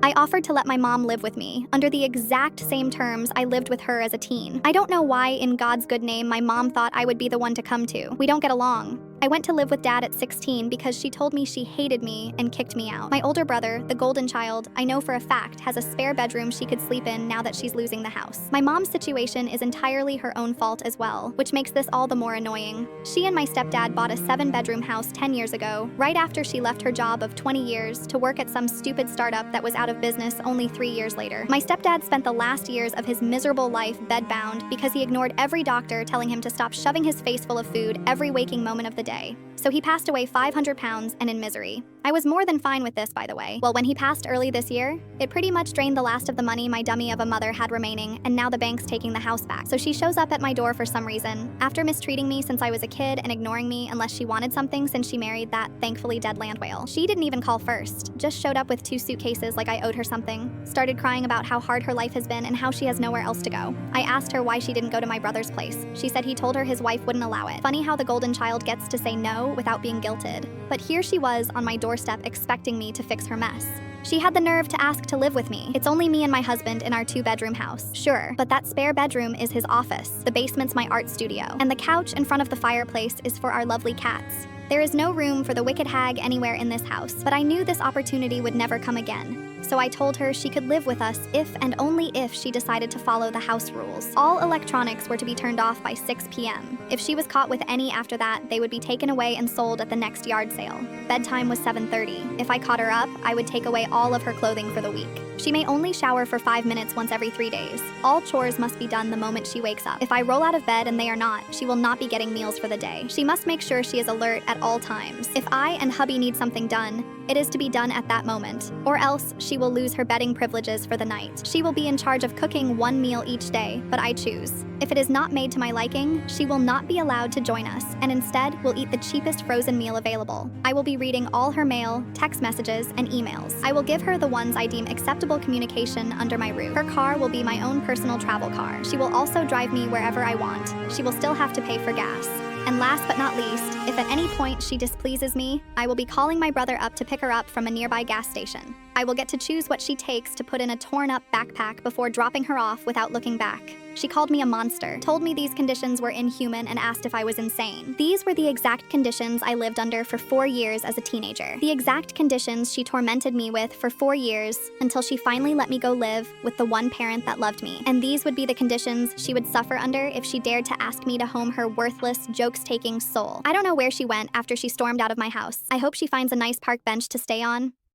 I offered to let my mom live with me, under the exact same terms I lived with her as a teen. I don't know why, in God's good name, my mom thought I would be the one to come to. We don't get along. I went to live with Dad at 16 because she told me she hated me and kicked me out. My older brother, the golden child, I know for a fact, has a spare bedroom she could sleep in now that she's losing the house. My mom's situation is entirely her own fault as well, which makes this all the more annoying. She and my stepdad bought a 7-bedroom house 10 years ago, right after she left her job of 20 years to work at some stupid startup that was out of business only 3 years later. My stepdad spent the last years of his miserable life bedbound because he ignored every doctor telling him to stop shoving his face full of food every waking moment of the day. So he passed away 500 pounds and in misery. I was more than fine with this, by the way. Well, when he passed early this year, it pretty much drained the last of the money my dummy of a mother had remaining, and now the bank's taking the house back. So she shows up at my door for some reason, after mistreating me since I was a kid and ignoring me unless she wanted something since she married that thankfully dead land whale. She didn't even call first, just showed up with 2 suitcases like I owed her something, started crying about how hard her life has been and how she has nowhere else to go. I asked her why she didn't go to my brother's place. She said he told her his wife wouldn't allow it. Funny how the golden child gets to say no without being guilted. But here she was on my doorstep expecting me to fix her mess. She had the nerve to ask to live with me. It's only me and my husband in our 2-bedroom house. Sure, but that spare bedroom is his office. The basement's my art studio. And the couch in front of the fireplace is for our lovely cats. There is no room for the wicked hag anywhere in this house, but I knew this opportunity would never come again. So I told her she could live with us if and only if she decided to follow the house rules. All electronics were to be turned off by 6 p.m. If she was caught with any after that, they would be taken away and sold at the next yard sale. Bedtime was 7:30. If I caught her up, I would take away all of her clothing for the week. She may only shower for 5 minutes once every 3 days. All chores must be done the moment she wakes up. If I roll out of bed and they are not, she will not be getting meals for the day. She must make sure she is alert at all times. If I and hubby need something done, it is to be done at that moment, or else she will lose her bedding privileges for the night. She will be in charge of cooking 1 meal each day, but I choose. If it is not made to my liking, she will not be allowed to join us, and instead will eat the cheapest frozen meal available. I will be reading all her mail, text messages, and emails. I will give her the ones I deem acceptable communication under my roof. Her car will be my own personal travel car. She will also drive me wherever I want. She will still have to pay for gas. And last but not least, if at any point she displeases me, I will be calling my brother up to pick her up from a nearby gas station. I will get to choose what she takes to put in a torn-up backpack before dropping her off without looking back. She called me a monster, told me these conditions were inhuman, and asked if I was insane. These were the exact conditions I lived under for 4 years as a teenager. The exact conditions she tormented me with for 4 years until she finally let me go live with the one parent that loved me. And these would be the conditions she would suffer under if she dared to ask me to home her worthless, jokes-taking soul. I don't know where she went after she stormed out of my house. I hope she finds a nice park bench to stay on.